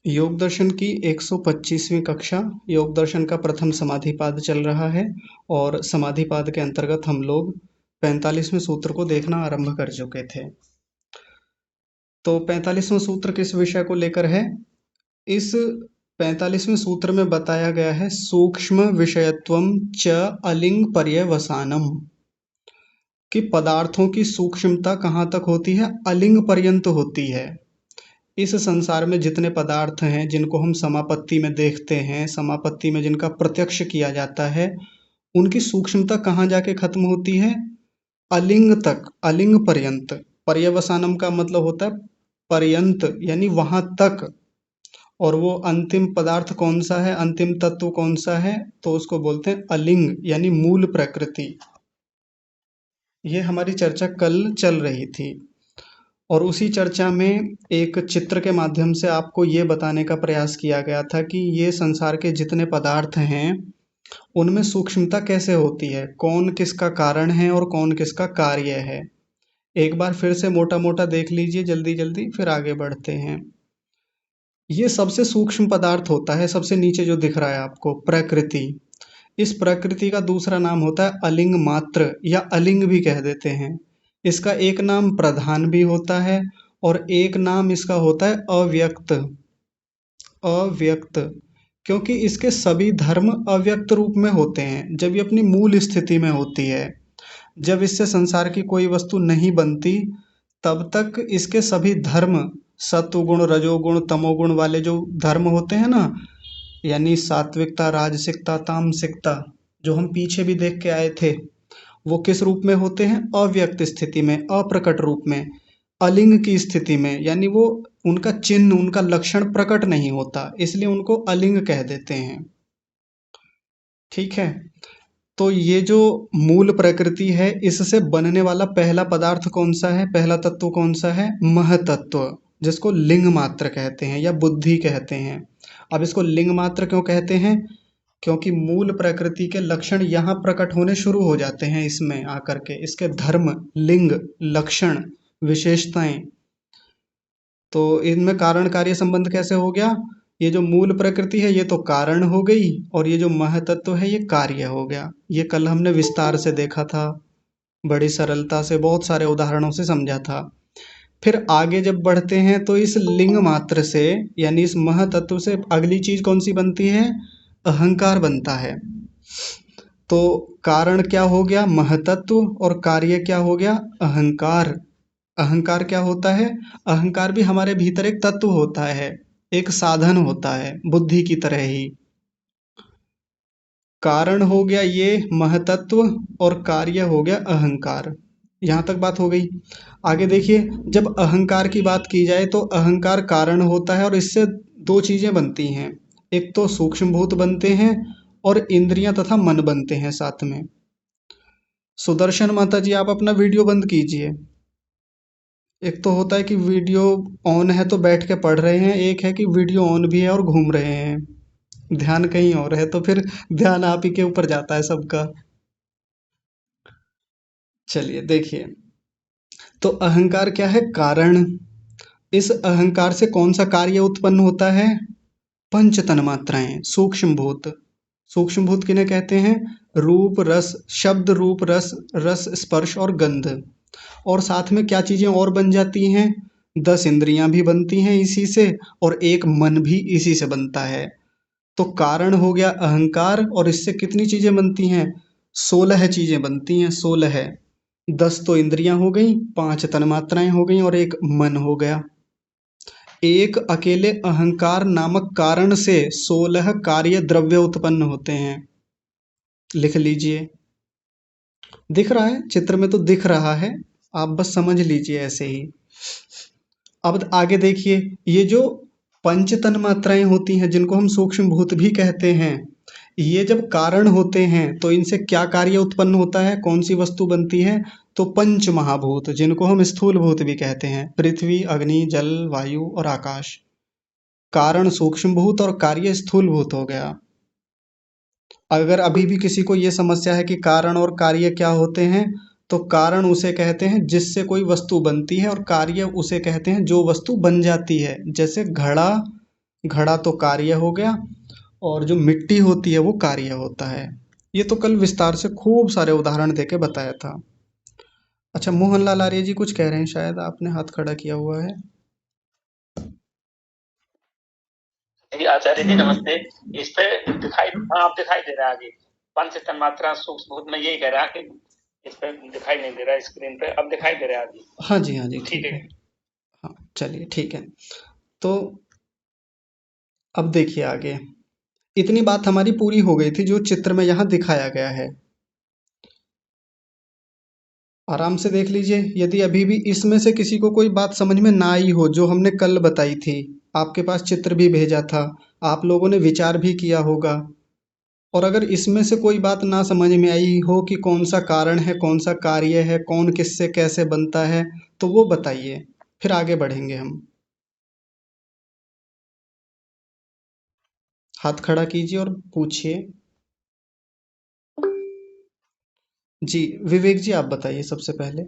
योग दर्शन की 125वीं कक्षा योग दर्शन का प्रथम समाधिपाद चल रहा है और समाधिपाद के अंतर्गत हम लोग 45वें सूत्र को देखना आरंभ कर चुके थे। तो 45वां सूत्र किस विषय को लेकर है? इस 45वें सूत्र में बताया गया है सूक्ष्म विषयत्वम च अलिंग पर्यवसानम, कि पदार्थों की सूक्ष्मता कहाँ तक होती है? अलिंग पर्यंत होती है। इस संसार में जितने पदार्थ हैं जिनको हम समापत्ति में देखते हैं, समापत्ति में जिनका प्रत्यक्ष किया जाता है, उनकी सूक्ष्मता कहाँ जाके खत्म होती है? अलिंग तक, अलिंग पर्यंत। पर्यवसानम का मतलब होता है पर्यंत, यानी वहां तक। और वो अंतिम पदार्थ कौन सा है, अंतिम तत्व कौन सा है? तो उसको बोलते हैं अलिंग, यानी मूल प्रकृति। ये हमारी चर्चा कल चल रही थी और उसी चर्चा में एक चित्र के माध्यम से आपको ये बताने का प्रयास किया गया था कि ये संसार के जितने पदार्थ हैं उनमें सूक्ष्मता कैसे होती है, कौन किसका कारण है और कौन किसका कार्य है। एक बार फिर से मोटा मोटा देख लीजिए जल्दी जल्दी, फिर आगे बढ़ते हैं। ये सबसे सूक्ष्म पदार्थ होता है, सबसे नीचे जो दिख रहा है आपको, प्रकृति। इस प्रकृति का दूसरा नाम होता है अलिंग मात्र, या अलिंग भी कह देते हैं। इसका एक नाम प्रधान भी होता है और एक नाम इसका होता है अव्यक्त। अव्यक्त, क्योंकि इसके सभी धर्म अव्यक्त रूप में होते हैं जब ये अपनी मूल स्थिति में होती है। जब इससे संसार की कोई वस्तु नहीं बनती तब तक इसके सभी धर्म, सत्वगुण रजोगुण तमोगुण वाले जो धर्म होते हैं ना, यानी सात्विकता राजसिकता तामसिकता, जो हम पीछे भी देख के आए थे, वो किस रूप में होते हैं? अव्यक्त स्थिति में, अप्रकट रूप में, अलिंग की स्थिति में। यानी वो, उनका चिन्ह, उनका लक्षण प्रकट नहीं होता, इसलिए उनको अलिंग कह देते हैं। ठीक है, तो ये जो मूल प्रकृति है, इससे बनने वाला पहला पदार्थ कौन सा है, पहला तत्व कौन सा है? महतत्व, जिसको लिंग मात्र कहते हैं या बुद्धि कहते हैं। अब इसको लिंग मात्र क्यों कहते हैं? क्योंकि मूल प्रकृति के लक्षण यहाँ प्रकट होने शुरू हो जाते हैं इसमें आकर के, इसके धर्म, लिंग, लक्षण, विशेषताएं। तो इनमें कारण कार्य संबंध कैसे हो गया? ये जो मूल प्रकृति है ये तो कारण हो गई और ये जो महतत्व है ये कार्य हो गया। ये कल हमने विस्तार से देखा था, बड़ी सरलता से बहुत सारे उदाहरणों से समझा था। फिर आगे जब बढ़ते हैं तो इस लिंग मात्र से, यानी इस महतत्व से अगली चीज कौन सी बनती है? अहंकार बनता है। तो कारण क्या हो गया? महतत्व, और कार्य क्या हो गया? अहंकार। अहंकार क्या होता है? अहंकार भी हमारे भीतर एक तत्व होता है, एक साधन होता है, बुद्धि की तरह ही। कारण हो गया ये महतत्व और कार्य हो गया अहंकार। यहाँ तक बात हो गई। आगे देखिए, जब अहंकार की बात की जाए तो अहंकार कारण होता है और इससे दो चीजें बनती हैं। एक तो सूक्ष्म भूत बनते हैं और इंद्रियां तथा मन बनते हैं साथ में। सुदर्शन माता जी, आप अपना वीडियो बंद कीजिए। एक तो होता है कि वीडियो ऑन है तो बैठ के पढ़ रहे हैं, एक है कि वीडियो ऑन भी है और घूम रहे हैं, ध्यान कहीं और है, तो फिर ध्यान आप ही के ऊपर जाता है सबका। चलिए देखिए, तो अहंकार क्या है? कारण। इस अहंकार से कौन सा कार्य उत्पन्न होता है? पंच तन्मात्राएं, सूक्ष्म भूत। सूक्ष्म भूत किन्हें कहते हैं? रूप रस, शब्द रूप रस, रस स्पर्श और गंध। और साथ में क्या चीजें और बन जाती हैं? 10 इंद्रियां भी बनती हैं इसी से, और एक मन भी इसी से बनता है। तो कारण हो गया अहंकार, और इससे कितनी चीजें बनती हैं? 16 चीजें बनती हैं, 16। 10 तो इंद्रियां हो गई, 5 तन्मात्राएं हो गई और एक मन हो गया। एक अकेले अहंकार नामक कारण से 16 कार्य द्रव्य उत्पन्न होते हैं। लिख लीजिए, दिख रहा है चित्र में, तो दिख रहा है, आप बस समझ लीजिए ऐसे ही। अब आगे देखिए, ये जो पंच तन्मात्राएं होती हैं जिनको हम सूक्ष्म भूत भी कहते हैं, ये जब कारण होते हैं तो इनसे क्या कार्य उत्पन्न होता है, कौन सी वस्तु बनती है? तो पंच महाभूत, जिनको हम स्थूल भूत भी कहते हैं, पृथ्वी अग्नि जल वायु और आकाश। कारण सूक्ष्म भूत और कार्य स्थूल भूत हो गया। अगर अभी भी किसी को ये समस्या है कि कारण और कार्य क्या होते हैं, तो कारण उसे कहते हैं जिससे कोई वस्तु बनती है और कार्य उसे कहते हैं जो वस्तु बन जाती है। जैसे घड़ा घड़ा तो कार्य हो गया, और जो मिट्टी होती है वो कार्य होता है। ये तो कल विस्तार से खूब सारे उदाहरण देके बताया था। अच्छा, मोहनलाल आर्य जी कुछ कह रहे हैं, शायद आपने हाथ खड़ा किया हुआ है। जी आचार्य जी नमस्ते। इस पे दिखाई आप दिखाई दे रहा है आगे पंच तन्मात्रा सूक्ष्म भूत में यही कह रहा कि इस पे दिखाई नहीं दे रहा है स्क्रीन पे, अब दिखाई दे रहा है आगे। हाँ जी, हाँ जी, ठीक ठीक है। है। हाँ, चलिए ठीक है। तो अब देखिए आगे, इतनी बात हमारी पूरी हो गई थी जो चित्र में यहाँ दिखाया गया है। आराम से देख लीजिए, यदि अभी भी इसमें से किसी को कोई बात समझ में ना आई हो जो हमने कल बताई थी, आपके पास चित्र भी भेजा था, आप लोगों ने विचार भी किया होगा, और अगर इसमें से कोई बात ना समझ में आई हो कि कौन सा कारण है, कौन सा कार्य है, कौन किससे कैसे बनता है, तो वो बताइए, फिर आगे बढ़ेंगे हम। हाथ खड़ा कीजिए और पूछिए। जी, विवेक जी आप बताइए सबसे पहले।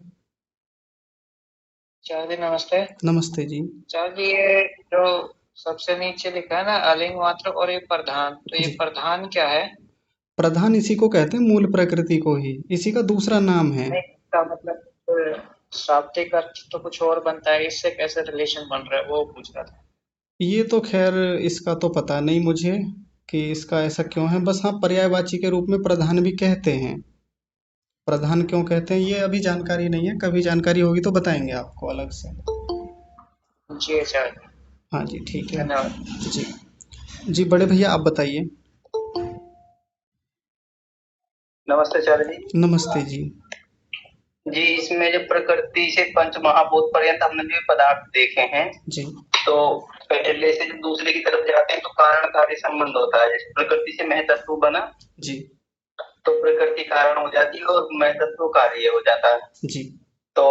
आचार्य जी नमस्ते। नमस्ते जी। आचार्य जी ये जो सबसे नीचे लिखा है ना अलिंग मात्र और ये प्रधान, तो ये जी, प्रधान क्या है? प्रधान इसी को कहते हैं, मूल प्रकृति को ही, इसी का दूसरा नाम है। नहीं, इसका मतलब शाब्दिक अर्थ तो कुछ और बनता है, इससे कैसे रिलेशन बन रहा है वो पूछ रहा था। ये तो खैर इसका तो पता नहीं मुझे कि इसका ऐसा क्यों है, बस हाँ पर्यायवाची के रूप में प्रधान भी कहते हैं। प्रधान क्यों कहते हैं ये अभी जानकारी नहीं है, कभी जानकारी होगी तो बताएंगे आपको अलग से। जी आचार्य हाँ जी, ठीक है। धन्यवाद। जी। जी, बड़े भैया आप बताइए। नमस्ते आचार्य जी। नमस्ते जी। जी इसमें जो प्रकृति से पंच महाभूत पर्यंत हमने जो पदार्थ देखे हैं, जी। तो पहले से जब दूसरे की तरफ जाते हैं तो कारण कार्य संबंध होता है। जैसे प्रकृति से महतत्व बना जी। तो प्रकृति कारण हो जाती है और महतत्व कार्य हो जाता है। जी। तो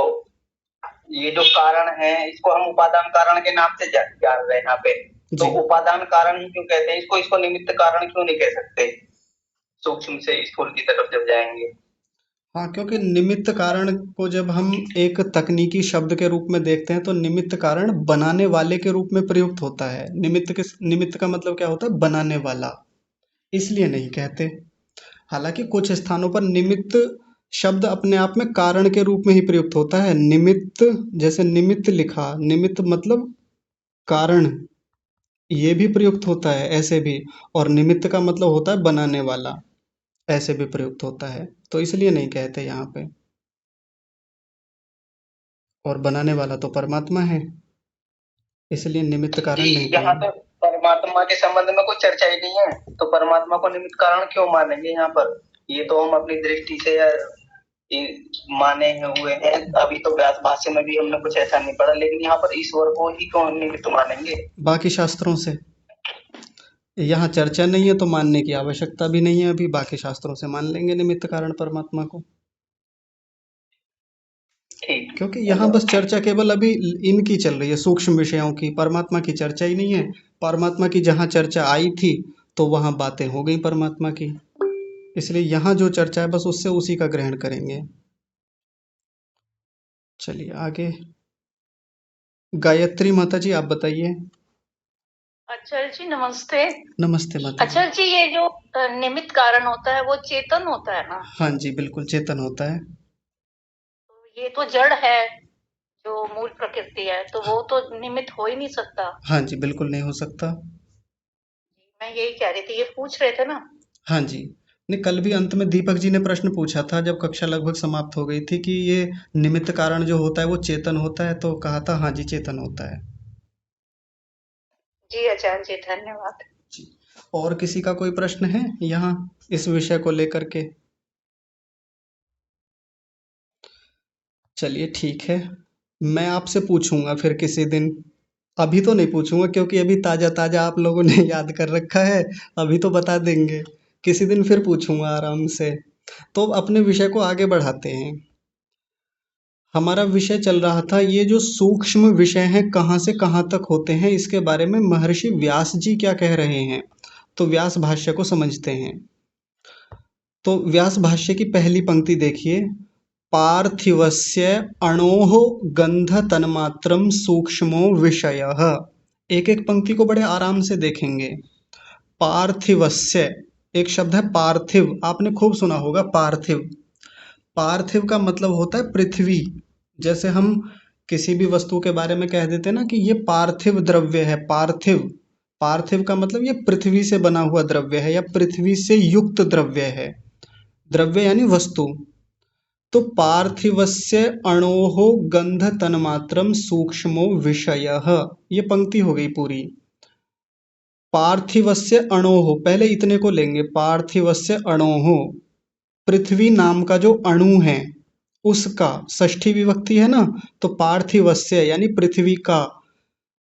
ये जो कारण है इसको हम उपादान कारण के नाम से जान रहे हैं यहाँ पे। तो जी। उपादान कारण ही क्यों कहते हैं इसको, इसको निमित्त कारण क्यों नहीं कह सकते? सूक्ष्म से स्थूल की तरफ जब जाएंगे। हाँ, क्योंकि निमित्त कारण को जब हम एक तकनीकी शब्द के रूप में देखते हैं तो निमित्त कारण बनाने वाले के रूप में प्रयुक्त होता है। निमित्त का मतलब क्या होता है? बनाने वाला। इसलिए नहीं कहते। हालांकि कुछ स्थानों पर निमित्त शब्द अपने आप में कारण के रूप में ही प्रयुक्त होता है। निमित्त, जैसे निमित्त लिखा, निमित्त मतलब कारण, ये भी प्रयुक्त होता है ऐसे भी। और निमित्त का मतलब होता है बनाने वाला, ऐसे भी प्रयुक्त होता है। तो इसलिए नहीं कहते यहाँ पे। और बनाने वाला तो परमात्मा है, इसलिए निमित्त जी कारण नहीं यहाँ कहेंगे। तो परमात्मा के संबंध में कोई चर्चा ही नहीं है, तो परमात्मा को निमित्त कारण क्यों मानेंगे यहाँ पर? ये तो हम अपनी दृष्टि से ये माने हुए हैं। अभी तो व्यास भाष्य में भी हमने कुछ ऐसा नहीं पढ़ा, लेकिन यहाँ पर ईश्वर को ही क्यों निमित्त मानेंगे? बाकी शास्त्रों से यहाँ चर्चा नहीं है तो मानने की आवश्यकता भी नहीं है, अभी बाकी शास्त्रों से मान लेंगे निमित्त कारण परमात्मा को। ठीक, क्योंकि यहाँ बस धन्यवाद। चर्चा केवल अभी इनकी चल रही है, सूक्ष्म विषयों की, परमात्मा की चर्चा ही नहीं है। परमात्मा की जहाँ चर्चा आई थी तो वहाँ बातें हो गई परमात्मा की, इसलिए यहाँ जो चर्चा है बस उससे उसी का ग्रहण करेंगे। चलिए आगे, गायत्री माता जी आप बताइए। आचार्य जी नमस्ते। नमस्ते माता जी। आचार्य जी ये जो निमित्त कारण होता है वो चेतन होता है ना? हाँ जी, बिल्कुल चेतन होता है। तो ये तो जड़ है, जो मूल प्रकृति है, तो वो तो निमित्त हो ही नहीं सकता। हाँ जी, बिल्कुल नहीं हो सकता। मैं यही कह रही थी, ये पूछ रहे थे ना। हाँ जी। नहीं, कल भी अंत में दीपक जी ने प्रश्न पूछा था जब कक्षा लगभग समाप्त हो गई थी कि ये निमित्त कारण जो होता है वो चेतन होता है, तो कहा था हाँ जी चेतन होता है। जी आचार्य जी धन्यवाद। जी। और किसी का कोई प्रश्न है यहाँ इस विषय को लेकर के? चलिए ठीक है, मैं आपसे पूछूंगा फिर किसी दिन। अभी तो नहीं पूछूंगा क्योंकि अभी ताजा ताजा आप लोगों ने याद कर रखा है, अभी तो बता देंगे। किसी दिन फिर पूछूंगा आराम से। तो अपने विषय को आगे बढ़ाते हैं। हमारा विषय चल रहा था, ये जो सूक्ष्म विषय हैं कहाँ से कहाँ तक होते हैं, इसके बारे में महर्षि व्यास जी क्या कह रहे हैं। तो व्यास भाष्य को समझते हैं। तो व्यास भाष्य की पहली पंक्ति देखिए, पार्थिवस्य अणोः गंध तन्मात्रम सूक्ष्मो विषयः। एक एक पंक्ति को बड़े आराम से देखेंगे। पार्थिवस्य, एक शब्द है पार्थिव, आपने खूब सुना होगा पार्थिव। पार्थिव का मतलब होता है पृथ्वी। जैसे हम किसी भी वस्तु के बारे में कह देते हैं ना कि ये पार्थिव द्रव्य है। पार्थिव, पार्थिव का मतलब ये पृथ्वी से बना हुआ द्रव्य है या पृथ्वी से युक्त द्रव्य है। द्रव्य यानी वस्तु। तो पार्थिवस्य अणोः गंध तन्मात्रम सूक्ष्मो विषयः, ये पंक्ति हो गई पूरी। पार्थिवस्य अणोः, पहले इतने को लेंगे। पार्थिवस्य अणोः, पृथ्वी नाम का जो अणु है उसका, षष्ठी विभक्ति है ना, तो पार्थिवस्य यानी पृथ्वी का,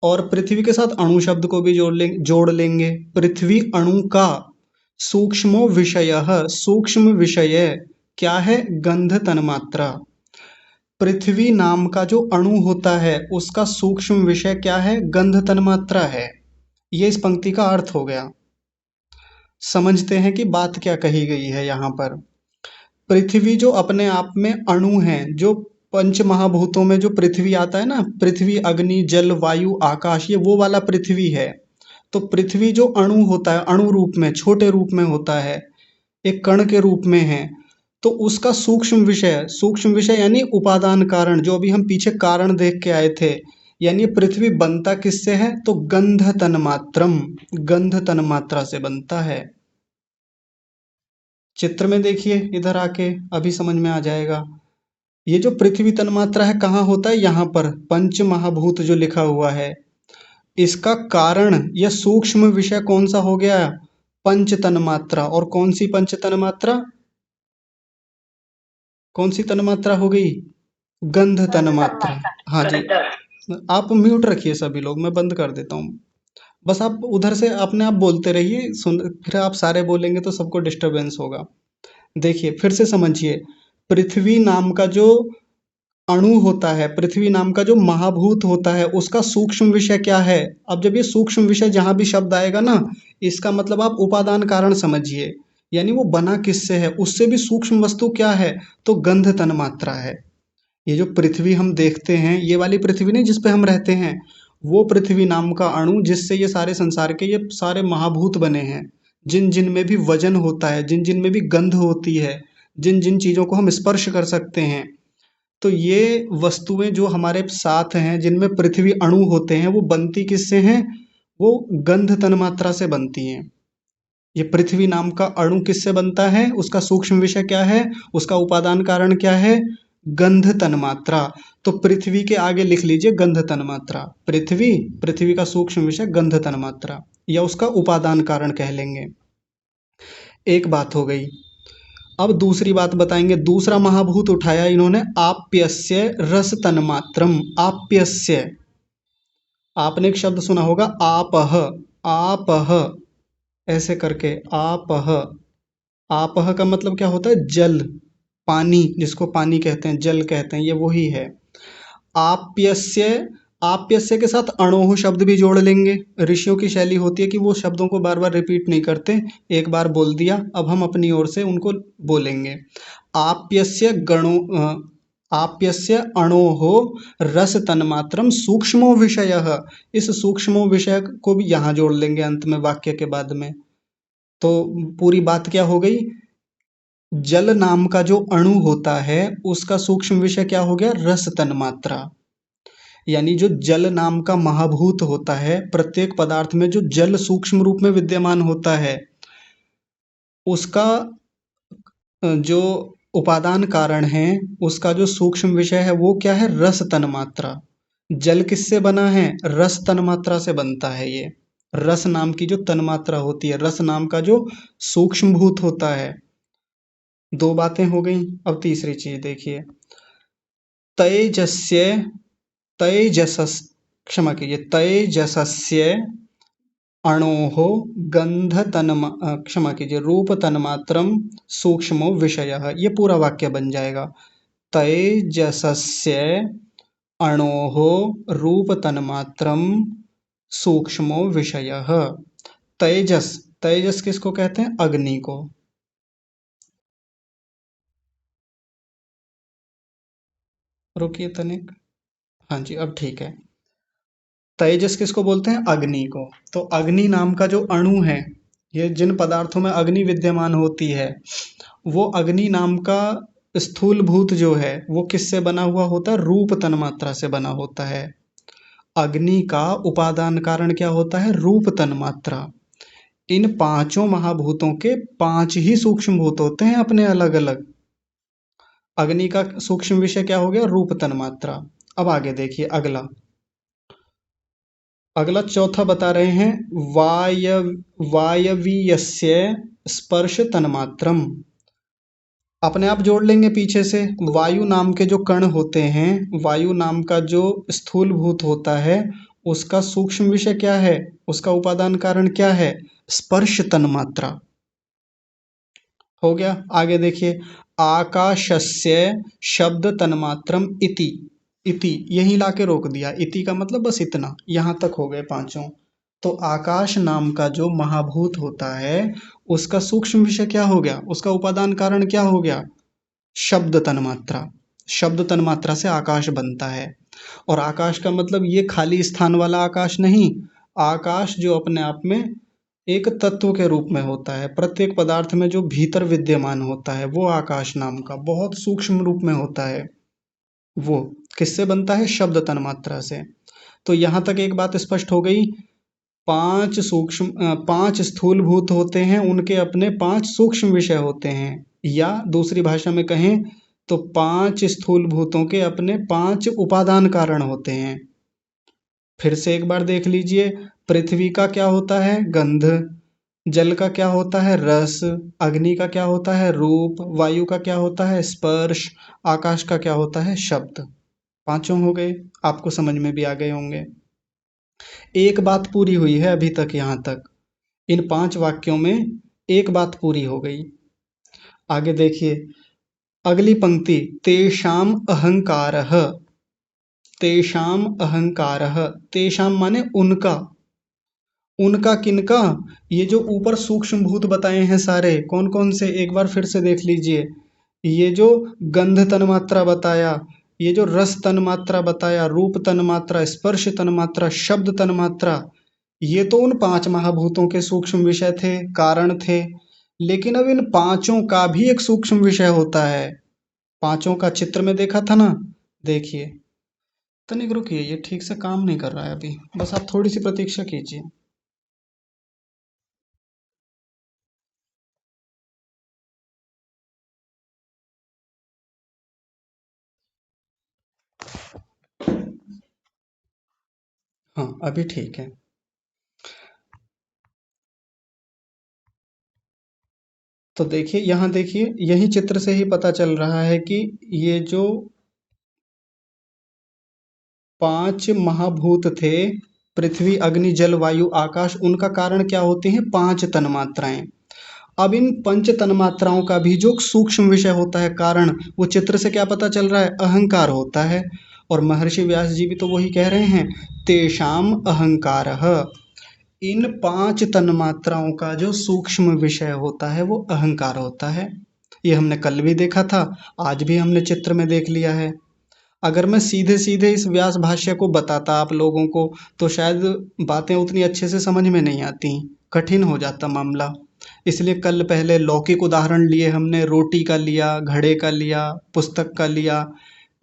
और पृथ्वी के साथ अणु शब्द को भी जोड़ लेंगे। पृथ्वी अणु का, सूक्ष्मो विषयः, सूक्ष्म विषय क्या है, गंध तन्मात्रा। पृथ्वी नाम का जो अणु होता है उसका सूक्ष्म विषय क्या है, गंध तन्मात्रा है। ये इस पंक्ति का अर्थ हो गया। समझते हैं कि बात क्या कही गई है यहाँ पर। पृथ्वी जो अपने आप में अणु है, जो पंच महाभूतों में जो पृथ्वी आता है ना, पृथ्वी अग्नि जल वायु आकाश, ये वो वाला पृथ्वी है। तो पृथ्वी जो अणु होता है, अणु रूप में, छोटे रूप में होता है, एक कण के रूप में है, तो उसका सूक्ष्म विषय, सूक्ष्म विषय यानी उपादान कारण, जो अभी हम पीछे कारण देख के आए थे, यानी पृथ्वी बनता किससे है, तो गंध तन्मात्रम, गंध तन्मात्रा से बनता है। चित्र में देखिए इधर आके, अभी समझ में आ जाएगा। ये जो पृथ्वी तन्मात्रा है कहाँ होता है, यहाँ पर पंच महाभूत जो लिखा हुआ है, इसका कारण या सूक्ष्म विषय कौन सा हो गया, पंच तन्मात्रा। और कौन सी पंच तन्मात्रा, कौन सी तन्मात्रा हो गई, गंध तन्मात्रा। हाँ जी, आप म्यूट रखिए सभी लोग, मैं बंद कर देता हूँ। बस आप उधर से अपने आप बोलते रहिए, सुन, फिर आप सारे बोलेंगे तो सबको डिस्टरबेंस होगा। देखिए फिर से समझिए, पृथ्वी नाम का जो अणु होता है, पृथ्वी नाम का जो महाभूत होता है, उसका सूक्ष्म विषय क्या है। अब जब ये सूक्ष्म विषय जहां भी शब्द आएगा ना, इसका मतलब आप उपादान कारण समझिए, यानी वो बना किससे है, उससे भी सूक्ष्म वस्तु क्या है, तो गंध तन्मात्रा है। ये जो पृथ्वी हम देखते हैं, ये वाली पृथ्वी नहीं जिस पे हम रहते हैं, वो पृथ्वी नाम का अणु जिससे ये सारे संसार के ये सारे महाभूत बने हैं, जिन जिन में भी वजन होता है, जिन जिन में भी गंध होती है, जिन जिन चीजों को हम स्पर्श कर सकते हैं, तो ये वस्तुएं जो हमारे साथ हैं, जिनमें पृथ्वी अणु होते हैं, वो बनती किससे हैं, वो गंध तन्मात्रा से बनती हैं। ये पृथ्वी नाम का अणु किससे बनता है, उसका सूक्ष्म विषय क्या है, उसका उपादान कारण क्या है, गंध तन्मात्रा। तो पृथ्वी के आगे लिख लीजिए गंध तन्मात्रा। पृथ्वी, पृथ्वी का सूक्ष्म विषय गंध तन्मात्रा, या उसका उपादान कारण कह लेंगे। एक बात हो गई। अब दूसरी बात बताएंगे। दूसरा महाभूत उठाया इन्होंने, आप्यस्य रस तन्मात्रम। आप्यस्य, आपने एक शब्द सुना होगा आपह, आपह, ऐसे करके आपह। आपह का मतलब क्या होता है, जल, पानी, जिसको पानी कहते हैं, जल कहते हैं, ये वही है। आप्यस्य, आप्यस्य के साथ अणोह शब्द भी जोड़ लेंगे। ऋषियों की शैली होती है कि वो शब्दों को बार बार रिपीट नहीं करते, एक बार बोल दिया, अब हम अपनी ओर से उनको बोलेंगे। आप्यस्य गणो आप्यस्य अणोः रस तन्मात्रम सूक्ष्मो विषयः। इस सूक्ष्मो विषय को भी यहाँ जोड़ लेंगे अंत में, वाक्य के बाद में। तो पूरी बात क्या हो गई, जल नाम का जो अणु होता है उसका सूक्ष्म विषय क्या हो गया, रस तन्मात्रा। यानी जो जल नाम का महाभूत होता है, प्रत्येक पदार्थ में जो जल सूक्ष्म रूप में विद्यमान होता है, उसका जो उपादान कारण है, उसका जो सूक्ष्म विषय है वो क्या है, रस तन्मात्रा। जल किससे बना है, रस तन्मात्रा से बनता है। ये रस नाम की जो तन्मात्रा होती है, रस नाम का जो सूक्ष्म भूत होता है। दो बातें हो गई। अब तीसरी चीज देखिए, तेजस्य, तेजसस, क्षमा कीजिए, तेजसस्य अणोः क्षमा कीजिए, रूप तन्मात्रम सूक्ष्मो विषयः। ये पूरा वाक्य बन जाएगा, तेजसस्य अणोः रूप तन्मात्रम सूक्ष्मो विषयः। तेजस, तेजस किसको कहते हैं, अग्नि को। रुकिए तनिक, हाँ जी अब ठीक है। तेजस किसको बोलते हैं? अग्नि को। तो अग्नि नाम का जो अणु है, ये जिन पदार्थों में अग्नि विद्यमान होती है, वो अग्नि नाम का स्थूलभूत जो है वो किससे बना हुआ होता है? रूप तन्मात्रा से बना होता है। अग्नि का उपादान कारण क्या होता है? रूप तन्मात्रा। इन पांचों महाभूतों के 5 ही सूक्ष्म भूत होते हैं अपने अलग अलग। अग्नि का सूक्ष्म विषय क्या हो गया? रूप तन्मात्रा। अब आगे देखिए अगला, अगला चौथा बता रहे हैं वायवीयस्य स्पर्श तन्मात्रम। अपने आप जोड़ लेंगे पीछे से। वायु नाम के जो कण होते हैं, वायु नाम का जो स्थूल भूत होता है, उसका सूक्ष्म विषय क्या है? उसका उपादान कारण क्या है? स्पर्श तन्मात्रा। हो गया। आगे देखिए, आकाशस्य शब्द तन्मात्रम इति। इति यही लाके रोक दिया। इति का मतलब बस इतना, यहां तक हो गए पांचों। तो आकाश नाम का जो महाभूत होता है, उसका सूक्ष्म विषय क्या हो गया? उसका उपादान कारण क्या हो गया? शब्द तन्मात्रा। शब्द तन्मात्रा से आकाश बनता है। और आकाश का मतलब ये खाली स्थान वाला आकाश नहीं। आकाश जो अपने आप में एक तत्व के रूप में होता है, प्रत्येक पदार्थ में जो भीतर विद्यमान होता है, वो आकाश नाम का बहुत सूक्ष्म रूप में होता है। वो किससे बनता है? शब्द तन्मात्रा से। तो यहां तक एक बात स्पष्ट हो गई। 5 स्थूल भूत होते हैं, उनके अपने 5 सूक्ष्म विषय होते हैं, या दूसरी भाषा में कहें तो 5 स्थूल भूतों के अपने 5 उपादान कारण होते हैं। फिर से एक बार देख लीजिए। पृथ्वी का क्या होता है? गंध। जल का क्या होता है? रस। अग्नि का क्या होता है? रूप। वायु का क्या होता है? स्पर्श। आकाश का क्या होता है? शब्द। पांचों हो गए, आपको समझ में भी आ गए होंगे। एक बात पूरी हुई है अभी तक, यहां तक इन 5 वाक्यों में एक बात पूरी हो गई। आगे देखिए अगली पंक्ति, तेषाम अहंकारः। तेषाम अहंकारः, तेषाम माने उनका। उनका किनका? ये जो ऊपर सूक्ष्म भूत बताए हैं सारे, कौन कौन से, एक बार फिर से देख लीजिए। ये जो गंध तन्मात्रा बताया, ये जो रस तन्मात्रा बताया, रूप तन्मात्रा, स्पर्श तन्मात्रा, शब्द तन्मात्रा, ये तो उन 5 महाभूतों के सूक्ष्म विषय थे, कारण थे। लेकिन अब इन पांचों का भी एक सूक्ष्म विषय होता है। पांचों का चित्र में देखा था ना? देखिए, तनिक रुकिए, ये ठीक से काम नहीं कर रहा है अभी, बस आप थोड़ी सी प्रतीक्षा कीजिए। हाँ, अभी ठीक है। तो देखिए, यहाँ देखिए, यही चित्र से ही पता चल रहा है कि ये जो 5 महाभूत थे, पृथ्वी, अग्नि, जल, वायु, आकाश, उनका कारण क्या होते हैं? 5 तन्मात्राएं। अब इन पंच तन्मात्राओं का भी जो सूक्ष्म विषय होता है, कारण, वो चित्र से क्या पता चल रहा है? अहंकार होता है। और महर्षि व्यास जी भी तो वही कह रहे हैं, तेषाम अहंकारः। इन 5 तन्मात्राओं का जो सूक्ष्म विषय होता है वो अहंकार होता है। ये हमने कल भी देखा था, आज भी हमने चित्र में देख लिया है। अगर मैं सीधे सीधे इस व्यास भाष्य को बताता आप लोगों को, तो शायद बातें उतनी अच्छे से समझ में नहीं आती, कठिन हो जाता मामला। इसलिए कल पहले लौकिक उदाहरण लिए हमने, रोटी का लिया, घड़े का लिया, पुस्तक का लिया।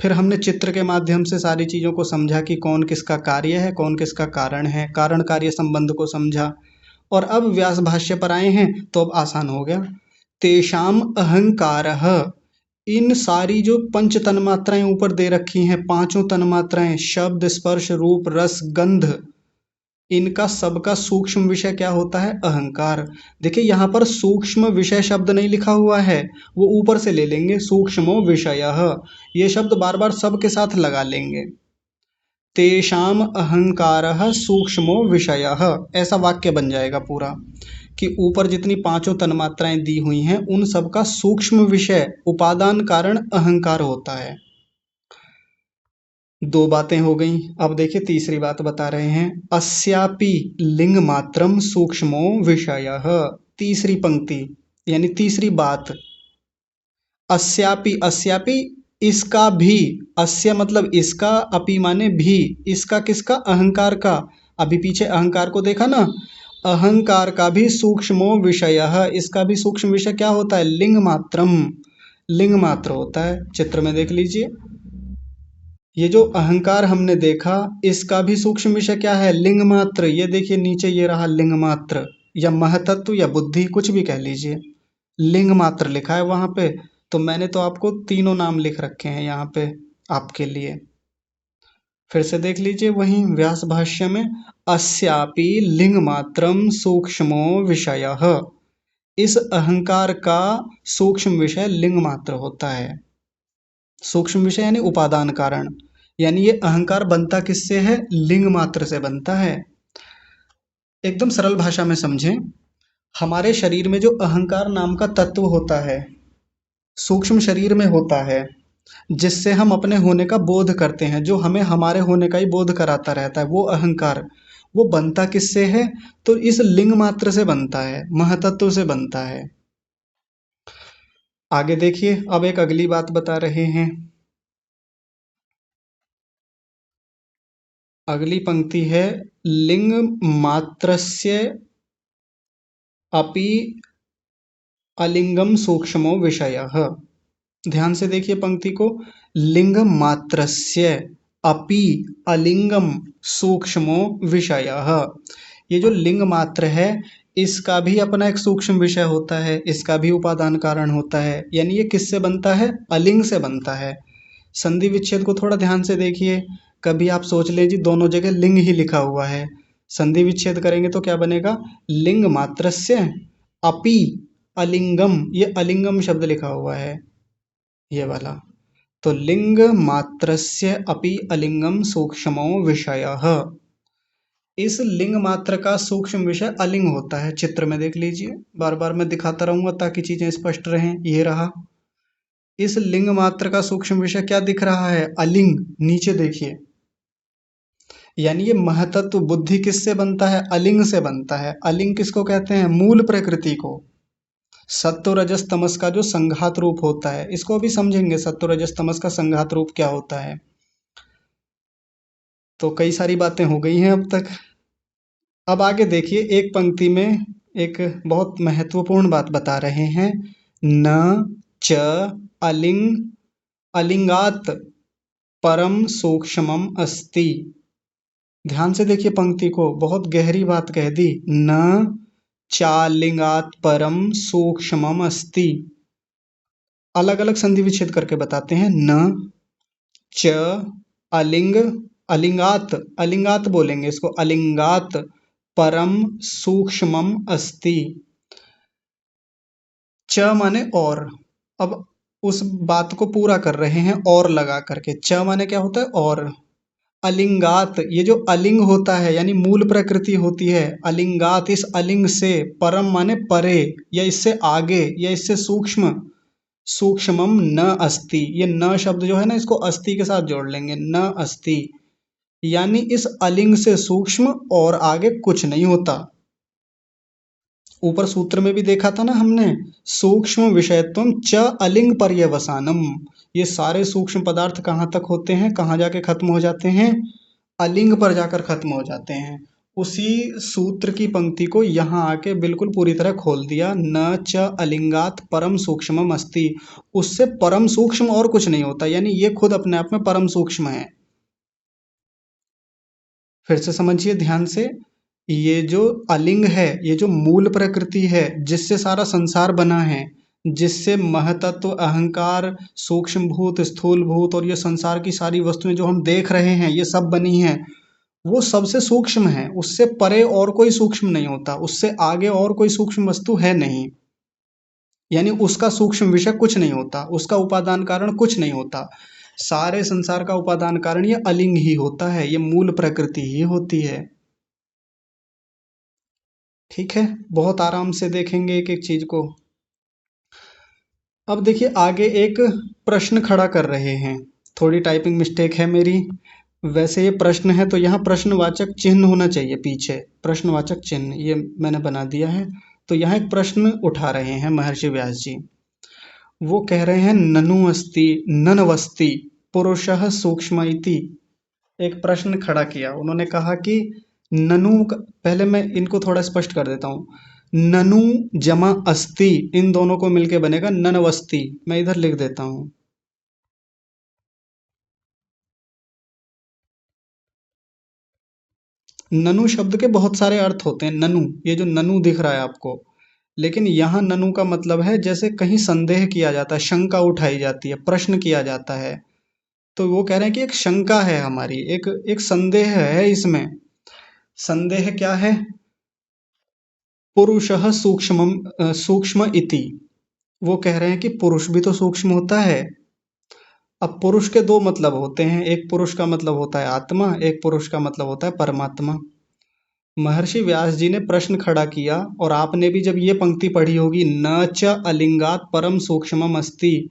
फिर हमने चित्र के माध्यम से सारी चीज़ों को समझा कि कौन किसका कार्य है, कौन किसका कारण है, कारण कार्य संबंध को समझा। और अब व्यास भाष्य पर आए हैं तो अब आसान हो गया। तेषाम अहंकारः। इन सारी जो पंच तन्मात्राएं ऊपर दे रखी हैं, पांचों तन्मात्राएं, शब्द, स्पर्श, रूप, रस, गंध, इनका सबका सूक्ष्म विषय क्या होता है? अहंकार। देखिए यहाँ पर सूक्ष्म विषय शब्द नहीं लिखा हुआ है, वो ऊपर से ले लेंगे, सूक्ष्मो विषयः, ये शब्द बार बार सब के साथ लगा लेंगे। तेषाम अहंकारः सूक्ष्मो विषयः, ऐसा वाक्य बन जाएगा पूरा, कि ऊपर जितनी पांचों तन्मात्राएं दी हुई हैं, उन सबका सूक्ष्म विषय, उपादान कारण अहंकार होता है। 2 बातें हो गई। अब देखिए तीसरी बात बता रहे हैं, अस्यापि लिंग मात्रम सूक्ष्मो विषयः। तीसरी पंक्ति यानी तीसरी बात, अस्यापि। अस्यापि इसका भी, अस्य मतलब इसका, अपि माने भी, इसका किसका, अहंकार का। अभी पीछे अहंकार को देखा ना, अहंकार का भी सूक्ष्मो विषयः, इसका भी सूक्ष्म विषय क्या होता है, लिंग मात्रम, लिंग मात्र होता है। चित्र में देख लीजिए, ये जो अहंकार हमने देखा, इसका भी सूक्ष्म विषय क्या है, लिंग मात्र। ये देखिए नीचे ये रहा लिंग मात्र, या महतत्व या बुद्धि, कुछ भी कह लीजिए, लिंग मात्र लिखा है वहां पे। तो मैंने तो आपको तीनों नाम लिख रखे हैं यहाँ पे आपके लिए। फिर से देख लीजिए वहीं व्यास भाष्य में, अस्यापि लिंग मात्रम सूक्ष्मो विषयः, इस अहंकार का सूक्ष्म विषय लिंग मात्र होता है। सूक्ष्म विषय यानी उपादान कारण, यानी ये अहंकार बनता किससे है, लिंग मात्र से बनता है। एकदम सरल भाषा में समझें, हमारे शरीर में जो अहंकार नाम का तत्व होता है, सूक्ष्म शरीर में होता है, जिससे हम अपने होने का बोध करते हैं, जो हमें हमारे होने का ही बोध कराता रहता है, वो अहंकार, वो बनता किससे है, तो इस लिंग मात्र से बनता है, महतत्व से बनता है। आगे देखिए, अब एक अगली बात बता रहे हैं। अगली पंक्ति है, लिंग मात्रस्य अपि अलिंगम सूक्ष्मो विषयः। ध्यान से देखिए पंक्ति को, लिंग मात्रस्य अपि अलिंगम सूक्ष्मो विषयः। ये जो लिंग मात्र है, इसका भी अपना एक सूक्ष्म विषय होता है, इसका भी उपादान कारण होता है। यानी ये किससे बनता है, अलिंग से बनता है। संधि विच्छेद को थोड़ा ध्यान से देखिए, कभी आप सोच लीजिए दोनों जगह लिंग ही लिखा हुआ है, संधि विच्छेद करेंगे तो क्या बनेगा, लिंग मात्रस्य अपि अलिंगम, ये अलिंगम शब्द लिखा हुआ है ये वाला। तो लिंग मात्रस्य अपि अलिंगम सूक्ष्मो विषयः, इस लिंग मात्र का सूक्ष्म विषय अलिंग होता है। चित्र में देख लीजिए, बार बार मैं दिखाता रहूंगा ताकि चीजें स्पष्ट रहें। ये रहा, इस लिंग मात्र का सूक्ष्म विषय क्या दिख रहा है, अलिंग। नीचे देखिए, यानी ये महतत्व बुद्धि किससे बनता है, अलिंग से बनता है। अलिंग किसको कहते हैं, मूल प्रकृति को। सत्व रजस तमस का जो संघात रूप होता है, इसको भी समझेंगे, सत्व रजस तमस का संघात रूप क्या होता है। तो कई सारी बातें हो गई हैं अब तक। अब आगे देखिए, एक पंक्ति में एक बहुत महत्वपूर्ण बात बता रहे हैं, न च अलिंग अलिंगात परम सूक्ष्मम अस्ति। ध्यान से देखिए पंक्ति को, बहुत गहरी बात कह दी, न चालिंगात परम सूक्ष्मम अस्ति। अलग अलग संधि विच्छेद करके बताते हैं, न च अलिंग, अलिंगात, अलिंगात बोलेंगे इसको, अलिंगात परम सूक्ष्मम अस्ति। च माने और, अब उस बात को पूरा कर रहे हैं और लगा करके। च माने क्या होता है, और। अलिंगात, ये जो अलिंग होता है यानी मूल प्रकृति होती है, अलिंगात, इस अलिंग से, परम माने परे, या इससे आगे, या इससे सूक्ष्म, सूक्ष्मम न अस्ति। ये न शब्द जो है ना, इसको अस्ति के साथ जोड़ लेंगे, न अस्ति, यानी इस अलिंग से सूक्ष्म और आगे कुछ नहीं होता। ऊपर सूत्र में भी देखा था ना हमने, सूक्ष्म विषयत्वम च अलिंग पर्यवसानम। ये सारे सूक्ष्म पदार्थ कहाँ तक होते हैं, कहाँ जाके खत्म हो जाते हैं, अलिंग पर जाकर खत्म हो जाते हैं। उसी सूत्र की पंक्ति को यहाँ आके बिल्कुल पूरी तरह खोल दिया, न च अलिंगात परम सूक्ष्मम अस्ति। उससे परम सूक्ष्म और कुछ नहीं होता, यानी ये खुद अपने आप में परम सूक्ष्म है। फिर से समझिए ध्यान से, ये जो अलिंग है, ये जो मूल प्रकृति है, जिससे सारा संसार बना है, जिससे महतत्व, अहंकार, सूक्ष्म भूत, स्थूल भूत और ये संसार की सारी वस्तुएं जो हम देख रहे हैं, ये सब बनी हैं, वो सबसे सूक्ष्म है। उससे परे और कोई सूक्ष्म नहीं होता, उससे आगे और कोई सूक्ष्म वस्तु है नहीं। यानी उसका सूक्ष्म विषय कुछ नहीं होता, उसका उपादान कारण कुछ नहीं होता। सारे संसार का उपादान कारण ये अलिंग ही होता है, ये मूल प्रकृति ही होती है। ठीक है, बहुत आराम से देखेंगे एक एक चीज को। अब देखिए आगे एक प्रश्न खड़ा कर रहे हैं, थोड़ी टाइपिंग मिस्टेक है मेरी। वैसे ये प्रश्न है तो यहाँ प्रश्नवाचक चिन्ह होना चाहिए पीछे, प्रश्नवाचक चिन्ह ये मैंने बना दिया है। तो यहाँ एक प्रश्न उठा रहे हैं महर्षि व्यास जी। वो कह रहे हैं ननु अस्ति ननवस्ति पुरुषः सूक्ष्म इति। एक प्रश्न खड़ा किया, उन्होंने कहा कि पहले मैं इनको थोड़ा स्पष्ट कर देता हूँ। ननु जमा अस्ति, इन दोनों को मिलके बनेगा ननवस्ति। मैं इधर लिख देता हूँ। ननु शब्द के बहुत सारे अर्थ होते हैं। ननु, ये जो ननु दिख रहा है आपको, लेकिन यहाँ ननु का मतलब है जैसे कहीं संदेह किया जाता है, शंका उठाई जाती है, प्रश्न किया जाता है। तो वो कह रहे हैं कि एक शंका है हमारी, एक संदेह है इसमें। संदेह क्या है? पुरुषः सूक्ष्म इति। वो कह रहे हैं कि पुरुष भी तो सूक्ष्म होता है। अब पुरुष के दो मतलब होते हैं, एक पुरुष का मतलब होता है आत्मा, एक पुरुष का मतलब होता है परमात्मा। महर्षि व्यास जी ने प्रश्न खड़ा किया, और आपने भी जब ये पंक्ति पढ़ी होगी, न च अलिंगात परम सूक्ष्मम अस्ति,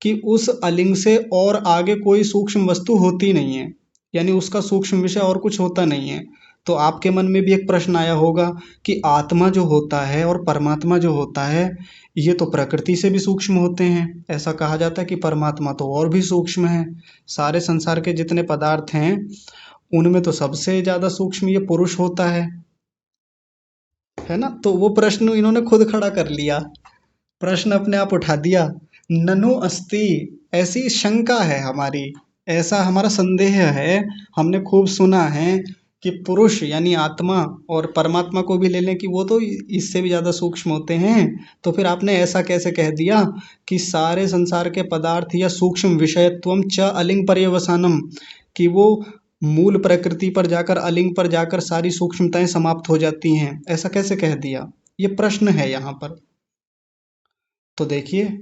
कि उस अलिंग से और आगे कोई सूक्ष्म वस्तु होती नहीं है, यानी उसका सूक्ष्म विषय और कुछ होता नहीं है। तो आपके मन में भी एक प्रश्न आया होगा कि आत्मा जो होता है और परमात्मा जो होता है, ये तो प्रकृति से भी सूक्ष्म होते हैं। ऐसा कहा जाता है कि परमात्मा तो और भी सूक्ष्म है। सारे संसार के जितने पदार्थ हैं उनमें तो सबसे ज्यादा सूक्ष्म ये पुरुष होता है ना। तो वो प्रश्न इन्होंने खुद खड़ा कर लिया, प्रश्न अपने आप उठा दिया। ननु अस्ति, ऐसी शंका है हमारी, ऐसा हमारा संदेह है। हमने खूब सुना है कि पुरुष यानी आत्मा और परमात्मा को भी ले लें कि वो तो इससे भी ज्यादा सूक्ष्म होते हैं। तो फिर आपने ऐसा कैसे कह दिया कि सारे संसार के पदार्थ या सूक्ष्म विषयत्वम च अलिंग पर्यवसानम, कि वो मूल प्रकृति पर जाकर, अलिंग पर जाकर सारी सूक्ष्मताएं समाप्त हो जाती हैं, ऐसा कैसे कह दिया? ये प्रश्न है यहाँ पर। तो देखिए,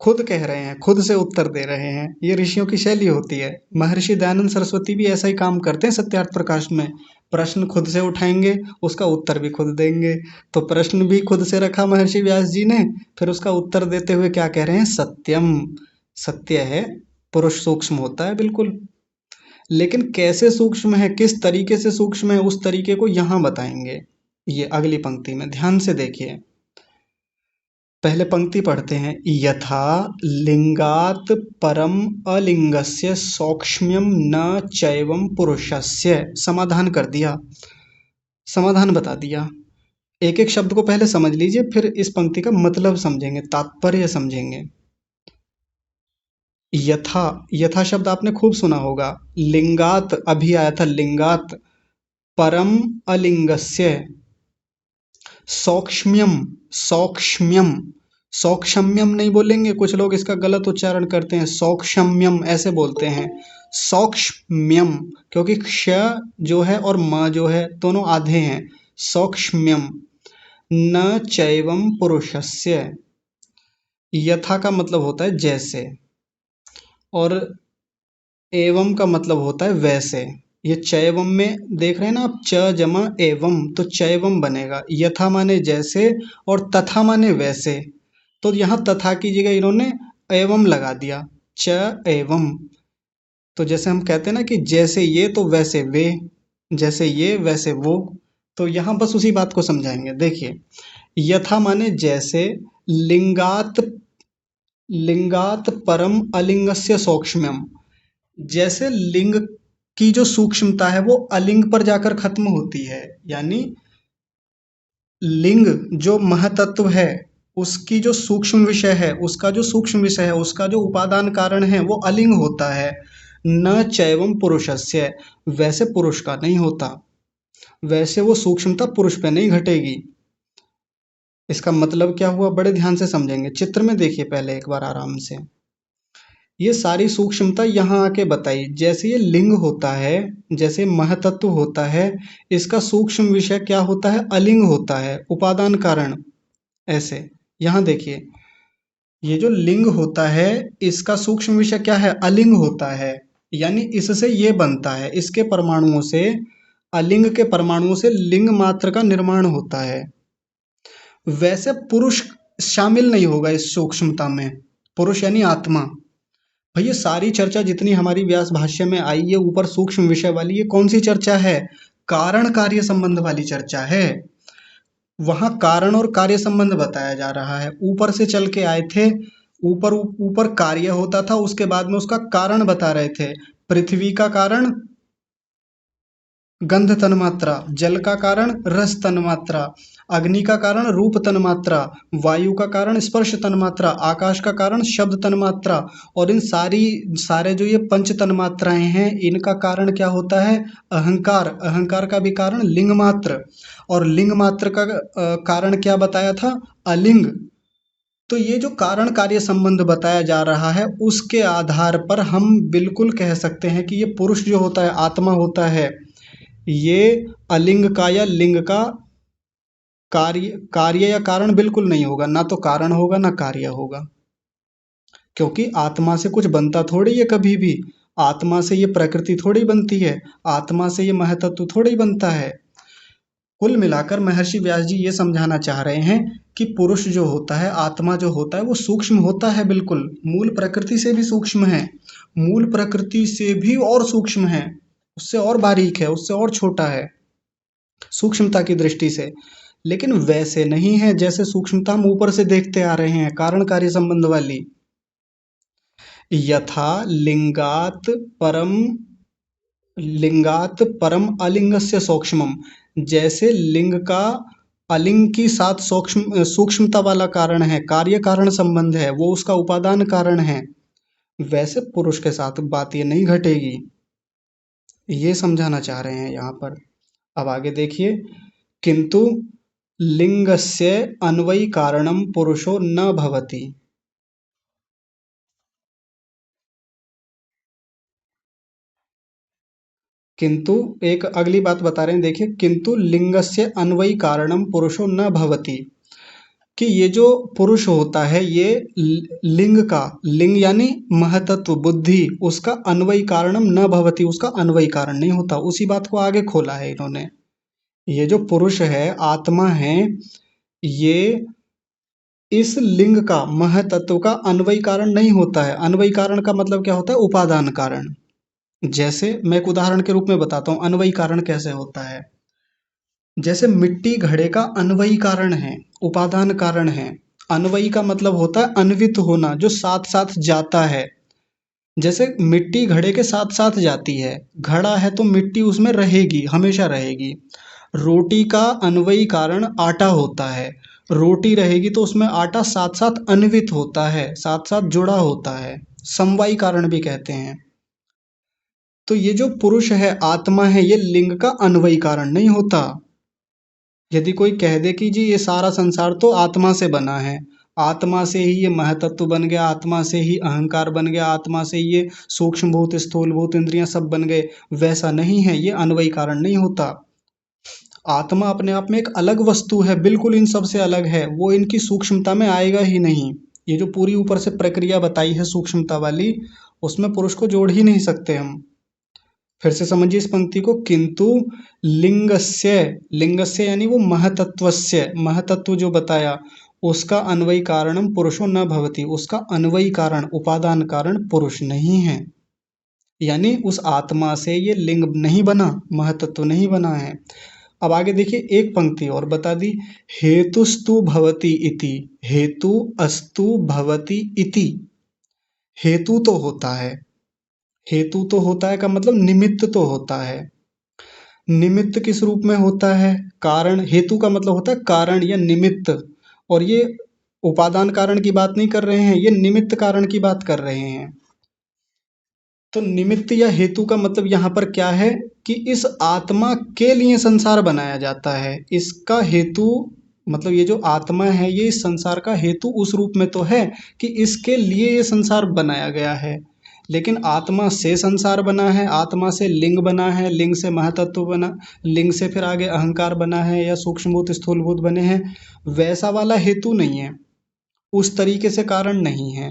खुद कह रहे हैं, खुद से उत्तर दे रहे हैं। ये ऋषियों की शैली होती है। महर्षि दयानंद सरस्वती भी ऐसा ही काम करते हैं सत्यार्थ प्रकाश में। प्रश्न खुद से उठाएंगे, उसका उत्तर भी खुद देंगे। तो प्रश्न भी खुद से रखा महर्षि व्यास जी ने, फिर उसका उत्तर देते हुए क्या कह रहे हैं? सत्यम, सत्य है, पुरुष सूक्ष्म होता है बिल्कुल। लेकिन कैसे सूक्ष्म है, किस तरीके से सूक्ष्म है, उस तरीके को यहाँ बताएंगे। ये अगली पंक्ति में ध्यान से देखिए। पहले पंक्ति पढ़ते हैं। यथा लिंगात परम अलिंगस्य सौक्ष्म्यम न चैवम पुरुषस्य। समाधान कर दिया, समाधान बता दिया। एक एक शब्द को पहले समझ लीजिए, फिर इस पंक्ति का मतलब समझेंगे, तात्पर्य समझेंगे। यथा, यथा शब्द आपने खूब सुना होगा। लिंगात, अभी आया था लिंगात, परम अलिंगस्य सौक्ष्म्यम, सौक्ष्म्यम, सौक्षम्यम नहीं बोलेंगे, कुछ लोग इसका गलत उच्चारण करते हैं, सौक्षम्यम ऐसे बोलते हैं। सौक्ष्म्यम, क्योंकि क्ष जो है और म जो है दोनों आधे हैं। सौक्ष्म्यम न चैवम पुरुषस्य। यथा का मतलब होता है जैसे, और एवं का मतलब होता है वैसे। ये चैवम में देख रहे हैं ना आप, च जमा एवं, तो चैवम बनेगा। यथा माने जैसे और तथा माने वैसे। तो यहाँ तथा की जगह इन्होंने एवं लगा दिया, च एवं। तो जैसे हम कहते हैं ना कि जैसे ये तो वैसे वे, जैसे ये वैसे वो। तो यहाँ बस उसी बात को समझाएंगे। देखिए, यथा माने जैसे, लिंगात, लिंगात परम अलिंगस्य सौक्ष्म्यम, जैसे लिंग की जो सूक्ष्मता है वो अलिंग पर जाकर खत्म होती है। यानी लिंग जो महतत्व है, उसकी जो सूक्ष्म विषय है, उसका जो सूक्ष्म विषय है, उसका जो उपादान कारण है, वो अलिंग होता है। न चैवम पुरुषस्य, वैसे पुरुष का नहीं होता, वैसे वो सूक्ष्मता पुरुष पे नहीं घटेगी। इसका मतलब क्या हुआ, बड़े ध्यान से समझेंगे। चित्र में देखिए पहले एक बार आराम से। ये सारी सूक्ष्मता यहाँ आके बताई। जैसे ये लिंग होता है, जैसे महतत्व होता है, इसका सूक्ष्म विषय क्या होता है? अलिंग होता है, उपादान कारण। ऐसे यहाँ देखिए, ये जो लिंग होता है इसका सूक्ष्म विषय क्या है? अलिंग होता है। यानी इससे ये बनता है, इसके परमाणुओं से, अलिंग के परमाणुओं से लिंग मात्र का निर्माण होता है। वैसे पुरुष शामिल नहीं होगा इस सूक्ष्मता में, पुरुष यानी आत्मा। भाई ये सारी चर्चा जितनी हमारी व्यास भाष्य में आई है ऊपर सूक्ष्म विषय वाली, ये कौन सी चर्चा है? कारण कार्य संबंध वाली चर्चा है। वहां कारण और कार्य संबंध बताया जा रहा है। ऊपर से चल के आए थे, ऊपर ऊपर कार्य होता था, उसके बाद में उसका कारण बता रहे थे। पृथ्वी का कारण गंध तन्मात्रा, जल का कारण रस तन्मात्रा, अग्नि का कारण रूप तन्मात्रा, वायु का कारण स्पर्श तन्मात्रा, आकाश का कारण शब्द तन्मात्रा, और इन सारे जो ये पंच तन्मात्राएं हैं, इनका कारण क्या होता है? अहंकार। अहंकार का भी कारण लिंग मात्र, और लिंग मात्र का कारण क्या बताया था? अलिंग। तो ये जो कारण कार्य संबंध बताया जा रहा है, उसके आधार पर हम बिल्कुल कह सकते हैं कि ये पुरुष जो होता है, आत्मा होता है, ये अलिंग का या लिंग का कार्य या कारण बिल्कुल नहीं होगा। ना तो कारण होगा ना कार्य होगा, क्योंकि आत्मा से कुछ बनता थोड़ी है कभी भी। आत्मा से ये प्रकृति थोड़ी बनती है, आत्मा से ये महतत्व थोड़ी बनता है। कुल मिलाकर महर्षि व्यास जी ये समझाना चाह रहे हैं कि पुरुष जो होता है, आत्मा जो होता है, वो सूक्ष्म होता है, बिल्कुल मूल प्रकृति से भी सूक्ष्म है, मूल प्रकृति से भी और सूक्ष्म है, उससे और बारीक है, उससे और छोटा है सूक्ष्मता की दृष्टि से। लेकिन वैसे नहीं है जैसे सूक्ष्मता हम ऊपर से देखते आ रहे हैं, कारण कार्य संबंध वाली। यथा लिंगात परम अलिंगस्य सूक्ष्मम, जैसे लिंग का अलिंग की साथ सूक्ष्मता वाला कारण है, कार्य कारण संबंध है, वो उसका उपादान कारण है, वैसे पुरुष के साथ बात ये नहीं घटेगी। ये समझाना चाह रहे हैं यहाँ पर। अब आगे देखिए, किंतु लिंगस्य अन्वयी कारणम पुरुषो न भवति। किंतु एक अगली बात बता रहे हैं, देखिए, किंतु लिंगस्य अन्वयी कारणम पुरुषो न भवति, कि ये जो पुरुष होता है, ये लिंग यानी महतत्व बुद्धि, उसका अन्वयी कारणम न भवति, उसका अन्वयी कारण नहीं होता। उसी बात को आगे खोला है इन्होंने। ये जो पुरुष है, आत्मा है, ये इस लिंग का, महतत्व का अन्वयी कारण नहीं होता है। अन्वयी कारण का मतलब क्या होता है? उपादान कारण। जैसे मैं एक उदाहरण के रूप में बताता हूँ अन्वयी कारण कैसे होता है। जैसे मिट्टी घड़े का अन्वयी कारण है, उपादान कारण है। अन्वयी का मतलब होता है अन्वित होना, जो साथ साथ जाता है। जैसे मिट्टी घड़े के साथ साथ जाती है, घड़ा है तो मिट्टी उसमें रहेगी, हमेशा रहेगी। रोटी का अन्वयी कारण आटा होता है, रोटी रहेगी तो उसमें आटा साथ साथ अन्वित होता है, साथ साथ जुड़ा होता है, समवायी कारण भी कहते हैं। तो ये जो पुरुष है, आत्मा है, ये लिंग का अन्वयी कारण नहीं होता। यदि कोई कह दे कि जी ये सारा संसार तो आत्मा से बना है, आत्मा से ही ये महतत्व बन गया, आत्मा से ही अहंकार बन गया, आत्मा से ये सूक्ष्म भूत स्थूल भूत इंद्रियां सब बन गए, वैसा नहीं है, ये अन्वयी कारण नहीं होता। आत्मा अपने आप में एक अलग वस्तु है, बिल्कुल इन सब से अलग है, वो इनकी सूक्ष्मता में आएगा ही नहीं। ये जो पूरी ऊपर से प्रक्रिया बताई है सूक्ष्मता वाली, उसमें पुरुष को जोड़ ही नहीं सकते हम। फिर से समझिए इस पंक्ति को, किंतु लिंगस्य, लिंगस्य यानी वो महतत्वस्य, महतत्व जो बताया, उसका अन्वयी कारणम पुरुषो न भवति, उसका अन्वयी कारण, उपादान कारण पुरुष नहीं है। यानी उस आत्मा से ये लिंग नहीं बना, महतत्व नहीं बना है। अब आगे देखिए, एक पंक्ति और बता दी, हेतुस्तु भवति इति, हेतु अस्तु भवति इति। हेतु तो होता है, हेतु तो होता है का मतलब निमित्त तो होता है। निमित्त किस रूप में होता है? कारण। हेतु का मतलब होता है कारण या निमित्त, और ये उपादान कारण की बात नहीं कर रहे हैं, ये निमित्त कारण की बात कर रहे हैं। तो निमित्त या हेतु का मतलब यहाँ पर क्या है कि इस आत्मा के लिए संसार बनाया जाता है। इसका हेतु मतलब ये जो आत्मा है, ये इस संसार का हेतु उस रूप में तो है कि इसके लिए ये संसार बनाया गया है, लेकिन आत्मा से संसार बना है, आत्मा से लिंग बना है, लिंग से महतत्व बना, लिंग से फिर आगे अहंकार बना है या सूक्ष्मभूत स्थूलभूत बने हैं, वैसा वाला हेतु नहीं है, उस तरीके से कारण नहीं है।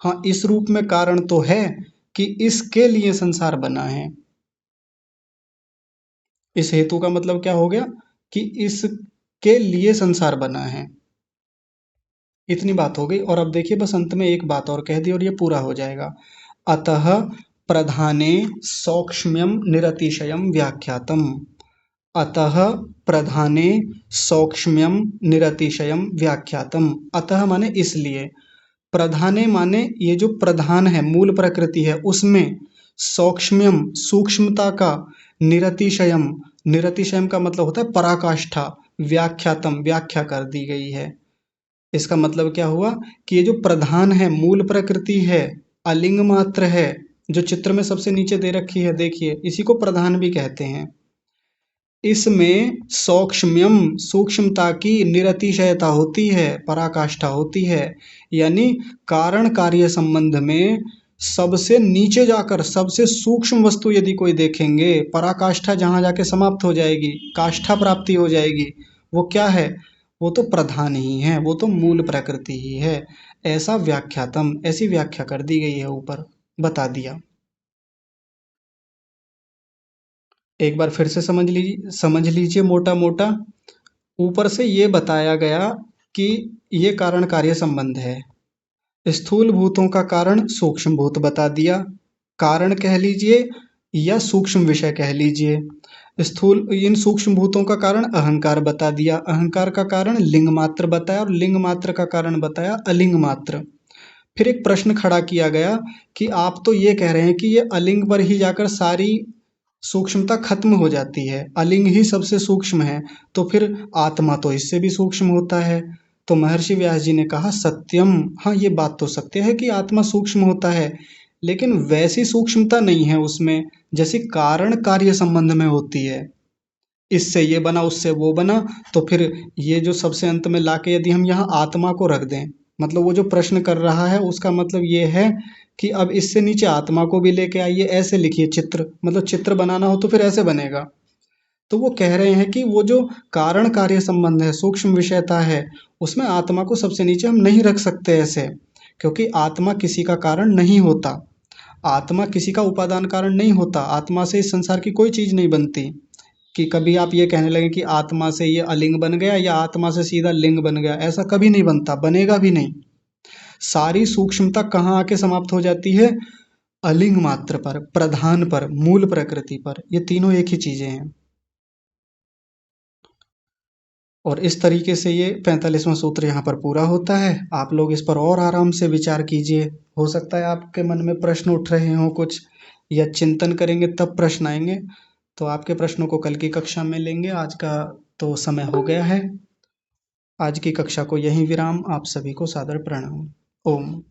हाँ, इस रूप में कारण तो है कि इसके लिए संसार बना है। इस हेतु का मतलब क्या हो गया कि इसके लिए संसार बना है। इतनी बात हो गई। और अब देखिए, बस अंत में एक बात और कह दी और ये पूरा हो जाएगा। अतः प्रधाने सौक्ष्म्यम निरतिशयम व्याख्यातम। अतः प्रधाने सौक्ष्म्यम निरतिशयम व्याख्यातम। अतः माने इसलिए, प्रधाने माने ये जो प्रधान है, मूल प्रकृति है, उसमें सौक्ष्म्यम सूक्ष्मता का, निरतिशयम, निरतिशयम का मतलब होता है पराकाष्ठा, व्याख्यातम व्याख्या कर दी गई है। इसका मतलब क्या हुआ कि ये जो प्रधान है, मूल प्रकृति है, अलिंग मात्र है, जो चित्र में सबसे नीचे दे रखी है, देखिए इसी को प्रधान भी कहते हैं। इसमें सौक्ष्म्यम सूक्ष्मता की निरतिशयता होती है, पराकाष्ठा होती है, यानी कारण कार्य संबंध में सबसे नीचे जाकर सबसे सूक्ष्म वस्तु यदि कोई देखेंगे, पराकाष्ठा जहाँ जाके समाप्त हो जाएगी, काष्ठा प्राप्ति हो जाएगी, वो क्या है? वो तो प्रधान ही है, वो तो मूल प्रकृति ही है। ऐसा व्याख्यातम, ऐसी व्याख्या कर दी गई है, ऊपर बता दिया। एक बार फिर से समझ लीजिए मोटा मोटा। ऊपर से ये बताया गया कि ये कारण कार्य संबंध है। स्थूल भूतों का कारण सूक्ष्म भूत बता दिया, कारण कह लीजिए या सूक्ष्म विषय कह लीजिए। स्थूल इन सूक्ष्म भूतों का कारण अहंकार बता दिया, अहंकार का कारण लिंग मात्र बताया, और लिंग मात्र का कारण बताया अलिंग मात्र। फिर एक प्रश्न खड़ा किया गया कि आप तो ये कह रहे हैं कि ये अलिंग पर ही जाकर सारी सूक्ष्मता खत्म हो जाती है, अलिंग ही सबसे सूक्ष्म है, तो फिर आत्मा तो इससे भी सूक्ष्म होता है। तो महर्षि व्यास जी ने कहा सत्यम, हाँ ये बात तो सत्य है कि आत्मा सूक्ष्म होता है, लेकिन वैसी सूक्ष्मता नहीं है उसमें जैसी कारण कार्य संबंध में होती है। इससे ये बना, उससे वो बना, तो फिर ये जो सबसे अंत में लाके यदि हम यहाँ आत्मा को रख दें, मतलब वो जो प्रश्न कर रहा है उसका मतलब ये है कि अब इससे नीचे आत्मा को भी लेके आइए, ऐसे लिखिए चित्र, मतलब चित्र बनाना हो तो फिर ऐसे बनेगा। तो वो कह रहे हैं कि वो जो कारण कार्य संबंध है, सूक्ष्म विषयता है, उसमें आत्मा को सबसे नीचे हम नहीं रख सकते ऐसे, क्योंकि आत्मा किसी का कारण नहीं होता, आत्मा किसी का उपादान कारण नहीं होता, आत्मा से इस संसार की कोई चीज नहीं बनती। कि कभी आप ये कहने लगे कि आत्मा से ये अलिंग बन गया या आत्मा से सीधा लिंग बन गया, ऐसा कभी नहीं बनता, बनेगा भी नहीं। सारी सूक्ष्मता कहाँ आके समाप्त हो जाती है? अलिंग मात्र पर, प्रधान पर, मूल प्रकृति पर। ये तीनों एक ही चीजें हैं। और इस तरीके से ये 45वां सूत्र यहाँ पर पूरा होता है। आप लोग इस पर और आराम से विचार कीजिए, हो सकता है आपके मन में प्रश्न उठ रहे हों कुछ, या चिंतन करेंगे तब प्रश्न आएंगे, तो आपके प्रश्नों को कल की कक्षा में लेंगे। आज का तो समय हो गया है। आज की कक्षा को यहीं विराम। आप सभी को सादर प्रणाम। ओम।